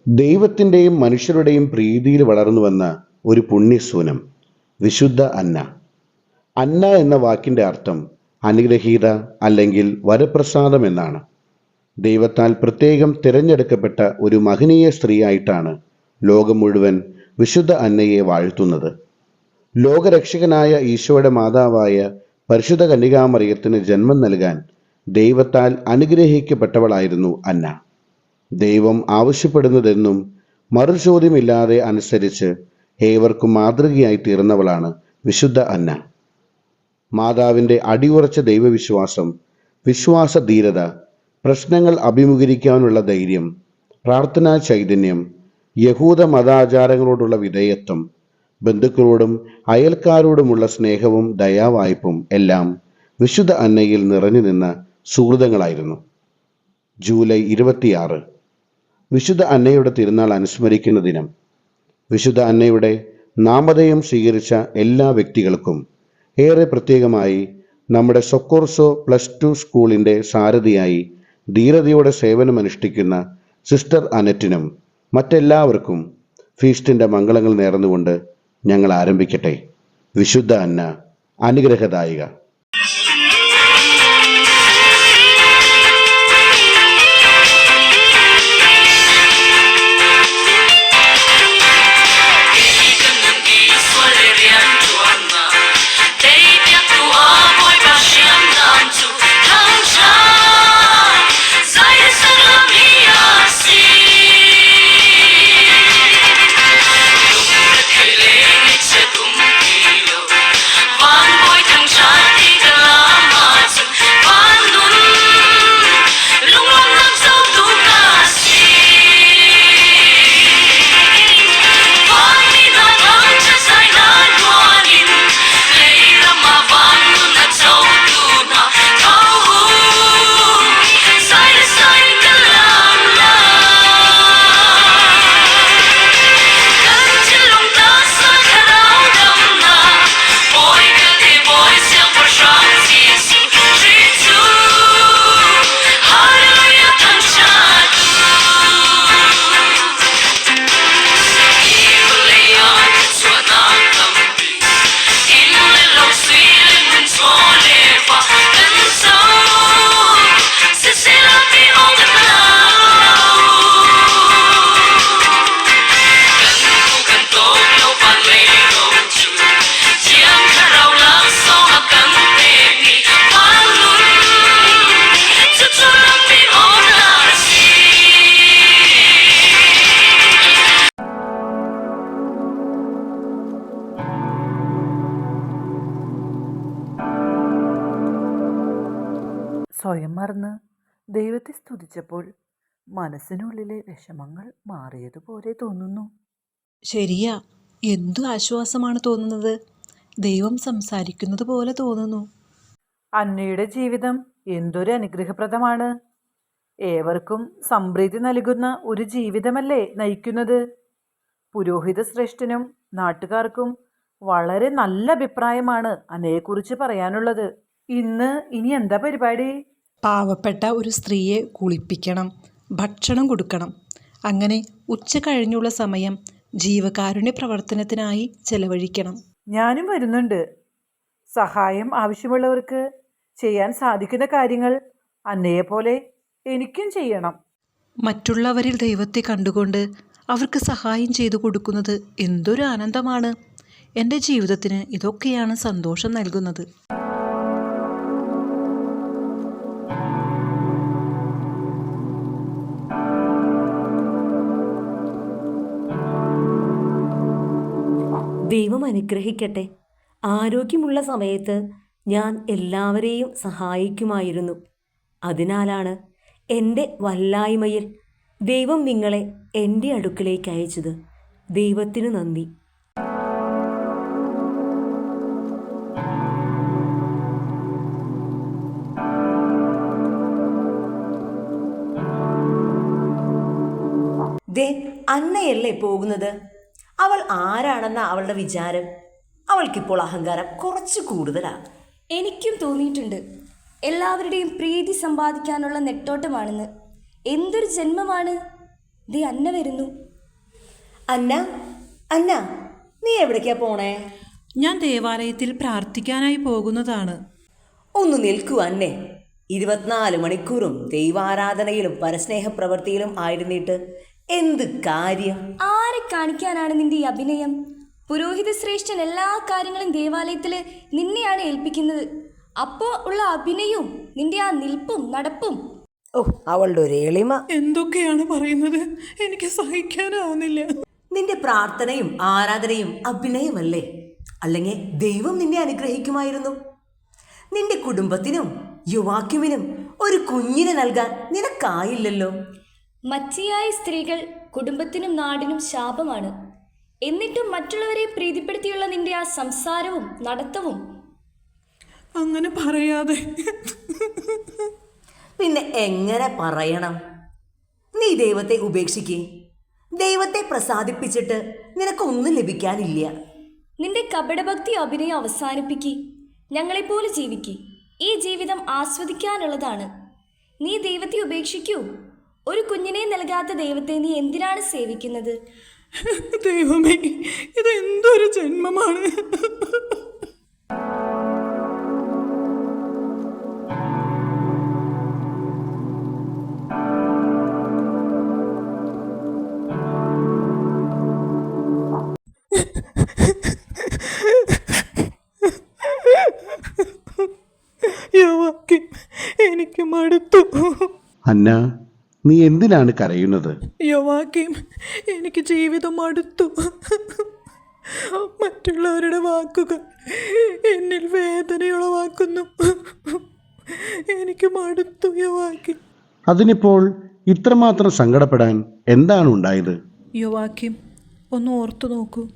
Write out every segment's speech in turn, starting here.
ദൈവത്തിൻ്റെയും മനുഷ്യരുടെയും പ്രീതിയിൽ വളർന്നുവന്ന ഒരു പുണ്യസൂനം, വിശുദ്ധ അന്ന. അന്ന എന്ന വാക്കിൻ്റെ അർത്ഥം അനുഗ്രഹീത അല്ലെങ്കിൽ വരപ്രസാദം എന്നാണ്. ദൈവത്താൽ പ്രത്യേകം തിരഞ്ഞെടുക്കപ്പെട്ട ഒരു മഹനീയ സ്ത്രീയായിട്ടാണ് ലോകം മുഴുവൻ വിശുദ്ധ അന്നയെ വാഴ്ത്തുന്നത്. ലോകരക്ഷകനായ ഈശോയുടെ മാതാവായ പരിശുദ്ധ കന്യകാമറിയത്തിന് ജന്മം നൽകാൻ ദൈവത്താൽ അനുഗ്രഹിക്കപ്പെട്ടവളായിരുന്നു അന്ന. ദൈവം ആവശ്യപ്പെടുന്നതെന്നും മറുചോദ്യമില്ലാതെ അനുസരിച്ച് ഏവർക്കും മാതൃകയായി തീർന്നവളാണ് വിശുദ്ധ അന്ന. മാതാവിൻ്റെ അടിയുറച്ച ദൈവവിശ്വാസം, വിശ്വാസധീരത, പ്രശ്നങ്ങൾ അഭിമുഖീകരിക്കാനുള്ള ധൈര്യം, പ്രാർത്ഥനാ ചൈതന്യം, യഹൂദ മതാചാരങ്ങളോടുള്ള വിധേയത്വം, ബന്ധുക്കളോടും അയൽക്കാരോടുമുള്ള സ്നേഹവും ദയാവായ്പും എല്ലാം വിശുദ്ധ അന്നയിൽ നിറഞ്ഞു നിന്ന സുഹൃതങ്ങളായിരുന്നു. ജൂലൈ 26 വിശുദ്ധ അന്നയുടെ തിരുനാൾ അനുസ്മരിക്കുന്ന ദിനം. വിശുദ്ധ അന്നയുടെ നാമധേയം സ്വീകരിച്ച എല്ലാ വ്യക്തികൾക്കും, ഏറെ പ്രത്യേകമായി നമ്മുടെ സൊക്കോർസോ +2 സ്കൂളിൻ്റെ സാരഥിയായി ധീരതയോടെ സേവനമനുഷ്ഠിക്കുന്ന സിസ്റ്റർ അനറ്റിനും മറ്റെല്ലാവർക്കും ഫീസ്റ്റിൻ്റെ മംഗളങ്ങൾ നേർന്നുകൊണ്ട് ഞങ്ങൾ ആരംഭിക്കട്ടെ. വിശുദ്ധ അന്ന അനുഗ്രഹദായിക. സ്വയം മറന്ന് ദൈവത്തെ സ്തുതിച്ചപ്പോൾ മനസ്സിനുള്ളിലെ വിഷമങ്ങൾ മാറിയതുപോലെ തോന്നുന്നു. ശരിയാ, എന്തു ആശ്വാസമാണ് തോന്നുന്നത്. ദൈവം സംസാരിക്കുന്നത് പോലെ തോന്നുന്നു. അന്നയുടെ ജീവിതം എന്തൊരു അനുഗ്രഹപ്രദമാണ്. ഏവർക്കും സംപ്രീതി നൽകുന്ന ഒരു ജീവിതമല്ലേ നയിക്കുന്നത്. പുരോഹിത ശ്രേഷ്ഠനും നാട്ടുകാർക്കും വളരെ നല്ല അഭിപ്രായമാണ് അന്നയെക്കുറിച്ച് പറയാനുള്ളത്. ഇനി എന്താ പരിപാടി? പാവപ്പെട്ട ഒരു സ്ത്രീയെ കുളിപ്പിക്കണം, ഭക്ഷണം കൊടുക്കണം. അങ്ങനെ ഉച്ച കഴിഞ്ഞുള്ള സമയം ജീവകാരുണ്യ പ്രവർത്തനത്തിനായി ചെലവഴിക്കണം. ഞാനും വരുന്നുണ്ട്. സഹായം ആവശ്യമുള്ളവർക്ക് ചെയ്യാൻ സാധിക്കുന്ന കാര്യങ്ങൾ അന്നയെപ്പോലെ എനിക്കും ചെയ്യണം. മറ്റുള്ളവരിൽ ദൈവത്തെ കണ്ടുകൊണ്ട് അവർക്ക് സഹായം ചെയ്തു കൊടുക്കുന്നത് എന്തൊരു ആനന്ദമാണ്. എൻ്റെ ജീവിതത്തിന് ഇതൊക്കെയാണ് സന്തോഷം നൽകുന്നത്. ദൈവം അനുഗ്രഹിക്കട്ടെ. ആരോഗ്യമുള്ള സമയത്ത് ഞാൻ എല്ലാവരെയും സഹായിക്കുമായിരുന്നു. അതിനാലാണ് എൻ്റെ വല്ലായ്മയിൽ ദൈവം നിങ്ങളെ എൻ്റെ അടുക്കലേക്ക് അയച്ചത്. ദൈവത്തിനു നന്ദി. അന്നയല്ലേ പോകുന്നത്? അവൾ ആരാണെന്ന അവളുടെ വിചാരം? അവൾക്കിപ്പോൾ അഹങ്കാരം കുറച്ച് കൂടുതലാണ്. എനിക്കും തോന്നിയിട്ടുണ്ട്. എല്ലാവരുടെയും പ്രീതി സമ്പാദിക്കാനുള്ള നെട്ടോട്ടമാണെന്ന്. എന്തൊരു ജന്മമാണ്! ദേ അന്ന വരുന്നു. അന്ന, അന്ന, നീ എവിടേക്കാ പോണേ? ഞാൻ ദേവാലയത്തിൽ പ്രാർത്ഥിക്കാനായി പോകുന്നതാണ്. ഒന്ന് നിൽക്കൂ അന്നെ. 24 മണിക്കൂറും ദൈവാരാധനയിലും പരസ്നേഹ പ്രവൃത്തിയിലും ആയിരുന്നിട്ട് എന്ത് കാര്യം? ആരെ കാണിക്കാനാണ് നിന്റെ ഈ അഭിനയം? പുരോഹിത ശ്രേഷ്ഠൻ എല്ലാ കാര്യങ്ങളും ദേവാലയത്തിൽ നിന്നെയാണ് ഏൽപ്പിക്കുന്നത്. അപ്പോൾ ഉള്ള അഭിനയവും നിന്റെ ആ നിൽപ്പും നടപ്പും. ഓ, അവളുടെ ഒരു എളിമ. എന്തൊക്കെയാണ് പറയുന്നത്? എനിക്ക് സഹിക്കാനാവുന്നില്ല. നിന്റെ പ്രാർത്ഥനയും ആരാധനയും അഭിനയമല്ലേ? അല്ലെങ്കിൽ ദൈവം നിന്നെ അനുഗ്രഹിക്കുമായിരുന്നു. നിന്റെ കുടുംബത്തിനും യുവാക്യുവിനും ഒരു കുഞ്ഞിനെ നൽകാൻ നിനക്കായില്ലല്ലോ. മച്ചിയായ സ്ത്രീകൾ കുടുംബത്തിനും നാടിനും ശാപമാണ്. എന്നിട്ടും മറ്റുള്ളവരെ പ്രീതിപ്പെടുത്തിയുള്ള നിന്റെ ആ സംസാരവും നടത്തവും. അങ്ങനെ പറയാതെ. പിന്നെ എങ്ങനെ പറയണം? നീ ദൈവത്തെ ഉപേക്ഷിക്കേ. ദൈവത്തെ പ്രസാദിപ്പിച്ചിട്ട് നിനക്കൊന്നും ലഭിക്കാനില്ല. നിന്റെ കപടഭക്തി അഭിനയം അവസാനിപ്പിക്കി. ഞങ്ങളെപ്പോലെ ജീവിക്കി. ഈ ജീവിതം ആസ്വദിക്കാനുള്ളതാണ്. നീ ദൈവത്തെ ഉപേക്ഷിക്കൂ. ഒരു കുഞ്ഞിനെ നൽകാത്ത ദൈവത്തെ നീ എന്തിനാണ് സേവിക്കുന്നത്? ദൈവമേ, ഇത് എന്തൊരു ജന്മമാണ്. യോവാക്കിം, എനിക്ക് മടുത്തു. അന്ന, നീ എന്തിനാണ് കരയുന്നത്? യോവാക്കിം, എനിക്ക് ജീവിതം മടുത്തു. മറ്റുള്ളവരുടെ വാക്കുകൾ എന്നിൽ വേദനയുളവാക്കുന്നു. എനിക്ക് മടുത്തു യോവാക്കിം. അതിനിപ്പോൾ ഇത്രമാത്രം സങ്കടപ്പെടാൻ എന്താണ് ഉണ്ടായത്? യോവാക്കിം, ഒന്ന് ഓർത്തു നോക്കൂ.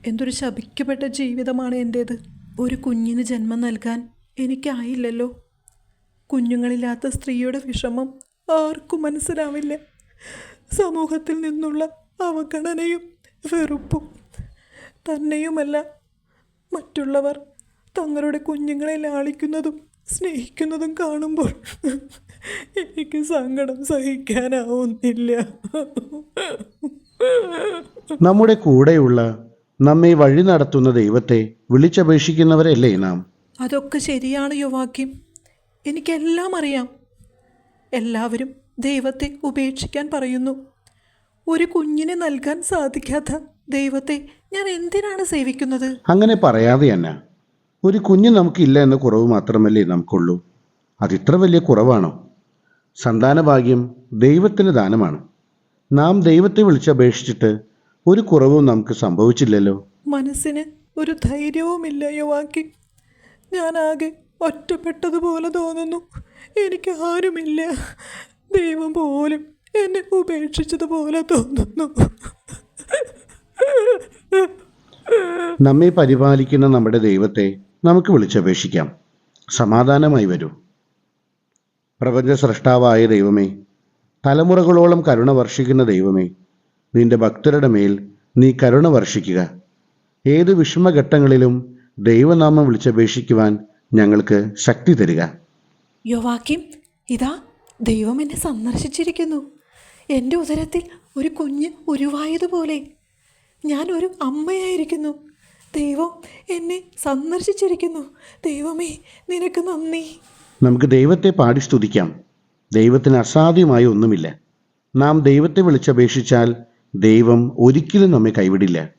എന്തൊരു ശപിക്കപ്പെട്ട ജീവിതമാണ് എൻ്റേത്. ഒരു കുഞ്ഞിന് ജന്മം നൽകാൻ എനിക്കായില്ലല്ലോ. കുഞ്ഞുങ്ങളില്ലാത്ത സ്ത്രീയുടെ വിഷമം ആർക്കും മനസ്സിലാവില്ല. സമൂഹത്തിൽ നിന്നുള്ള അവഗണനയും വെറുപ്പും. തന്നെയുമല്ല, മറ്റുള്ളവർ തങ്ങളുടെ കുഞ്ഞുങ്ങളെ ലാളിക്കുന്നതും സ്നേഹിക്കുന്നതും കാണുമ്പോൾ എനിക്ക് സങ്കടം സഹിക്കാനാവുന്നില്ല. നമ്മുടെ കൂടെയുള്ള, നമ്മെ വഴി നടത്തുന്ന ദൈവത്തെ വിളിച്ചപേക്ഷിക്കുന്നവരല്ലേ നാം? അതൊക്കെ ശരിയാണ് യോവാക്കിം. എനിക്കെല്ലാം അറിയാം. എല്ലാവരും ദൈവത്തെ ഉപേക്ഷിക്കാൻ പറയുന്നു. ഒരു കുഞ്ഞിനെ നൽകാൻ സാധിക്കാത്ത ദൈവത്തെ ഞാൻ എന്തിനാണ് സേവിക്കുന്നത്? അങ്ങനെ പറയാതെ അന്ന. ഒരു കുഞ്ഞ് നമുക്കില്ല എന്ന കുറവ് മാത്രമല്ലേ നമുക്കുള്ളൂ. അതിത്ര വലിയ കുറവാണോ? സന്താനഭാഗ്യം ദൈവത്തിന് ദാനമാണ്. നാം ദൈവത്തെ വിളിച്ചപേക്ഷിച്ചിട്ട് ഒരു കുറവും നമുക്ക് സംഭവിച്ചില്ലല്ലോ. മനസ്സിന് ഒരു ധൈര്യവുമില്ല യോവാക്കിം. ഞാനാകെ ഒറ്റപ്പെട്ടതുപോലെ തോന്നുന്നു. എനിക്ക് ആരുമില്ല. ദൈവം പോലും എന്നെ ഉപേക്ഷിച്ചതുപോലെ തോന്നുന്നു. നമ്മെ പരിപാലിക്കുന്ന നമ്മുടെ ദൈവത്തെ നമുക്ക് വിളിച്ചപേക്ഷിക്കാം. സമാധാനമായി വരൂ. പ്രപഞ്ച സൃഷ്ടാവായ ദൈവമേ, തലമുറകളോളം കരുണ വർഷിക്കുന്ന ദൈവമേ, നിന്റെ ഭക്തരുടെ മേൽ നീ കരുണ വർഷിക്കുക. ഏത് വിഷമഘട്ടങ്ങളിലും ദൈവനാമം വിളിച്ചപേക്ഷിക്കുവാൻ ഞങ്ങൾക്ക് ശക്തി തരിക. യോവാക്കിം, ഇതാ ദൈവം എന്നെ സന്ദർശിച്ചിരിക്കുന്നു. എൻ്റെ ഉദരത്തിൽ ഒരു കുഞ്ഞ് ഉരുവായതുപോലെ ഞാൻ ഒരു അമ്മയായിരിക്കുന്നു. ദൈവം എന്നെ സന്ദർശിച്ചിരിക്കുന്നു. ദൈവമേ, നിനക്ക് നന്ദി. നമുക്ക് ദൈവത്തെ പാടി സ്തുതിക്കാം. ദൈവത്തിന് അസാധ്യമായ ഒന്നുമില്ല. നാം ദൈവത്തെ വിളിച്ചപേക്ഷിച്ചാൽ ദൈവം ഒരിക്കലും നമ്മെ കൈവിടില്ല.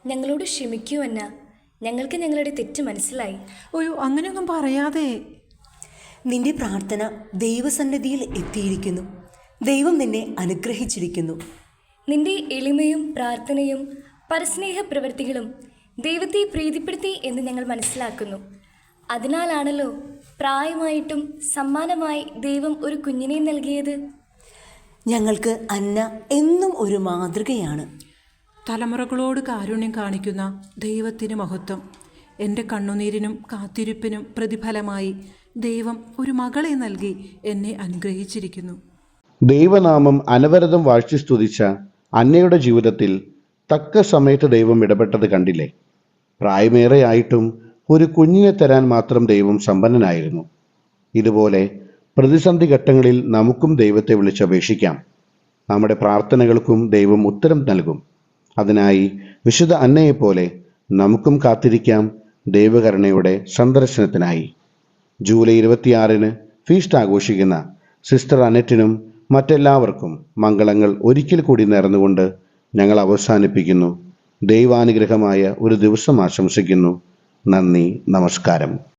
ഞങ്ങളോട് ക്ഷമിക്കൂ അന്ന. ഞങ്ങൾക്ക് ഞങ്ങളുടെ തെറ്റ് മനസ്സിലായി. അയ്യോ, അങ്ങനെയൊന്നും പറയാതെ. നിന്റെ പ്രാർത്ഥന ദൈവസന്നിധിയിൽ എത്തിയിരിക്കുന്നു. ദൈവം നിന്നെ അനുഗ്രഹിച്ചിരിക്കുന്നു. നിന്റെ എളിമയും പ്രാർത്ഥനയും പരസ്നേഹ പ്രവൃത്തികളും ദൈവത്തെ പ്രീതിപ്പെടുത്തി എന്ന് ഞങ്ങൾ മനസ്സിലാക്കുന്നു. അതിനാലാണല്ലോ പ്രായമായിട്ടും സമ്മാനമായി ദൈവം ഒരു കുഞ്ഞിനെ നൽകിയത്. ഞങ്ങൾക്ക് അന്ന എന്നും ഒരു മാതൃകയാണ്. തലമുറകളോട് കാരുണ്യം കാണിക്കുന്ന ദൈവത്തിന് മഹത്വം. എൻ്റെ കണ്ണുനീരിനും കാത്തിരിപ്പിനും പ്രതിഫലമായി ദൈവം ഒരു മകളെ നൽകി എന്നെ അനുഗ്രഹിച്ചിരിക്കുന്നു. ദൈവനാമം അനവരതം വാഴ്ത്തി സ്തുതിച്ച അന്നയുടെ ജീവിതത്തിൽ തക്ക സമയത്ത് ദൈവം ഇടപെട്ടത് കണ്ടില്ലേ? പ്രായമേറെയായിട്ടും ഒരു കുഞ്ഞിനെ തരാൻ മാത്രം ദൈവം സമ്പന്നനായിരുന്നു. ഇതുപോലെ പ്രതിസന്ധി ഘട്ടങ്ങളിൽ നമുക്കും ദൈവത്തെ വിളിച്ചപേക്ഷിക്കാം. നമ്മുടെ പ്രാർത്ഥനകൾക്കും ദൈവം ഉത്തരം നൽകും. അതിനായി വിശുദ്ധ അന്നയെപ്പോലെ നമുക്കും കാത്തിരിക്കാം ദൈവകരുണയുടെ സന്ദർശനത്തിനായി. ജൂലൈ 26 ഫീസ്റ്റ് ആഘോഷിക്കുന്ന സിസ്റ്റർ അനറ്റിനും മറ്റെല്ലാവർക്കും മംഗളങ്ങൾ ഒരിക്കൽ കൂടി നേർന്നുകൊണ്ട് ഞങ്ങൾ അവസാനിപ്പിക്കുന്നു. ദൈവാനുഗ്രഹമായ ഒരു ദിവസം ആശംസിക്കുന്നു. നന്ദി, നമസ്കാരം.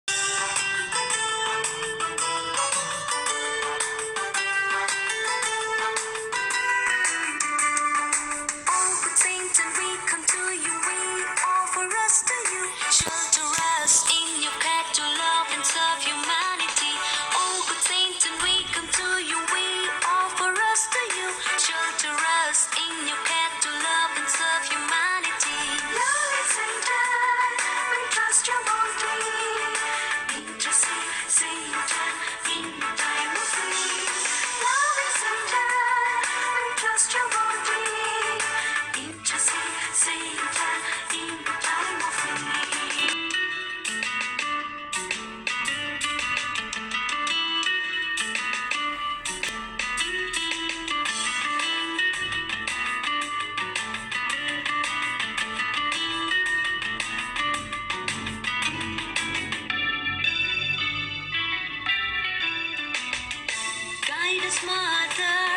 Mother.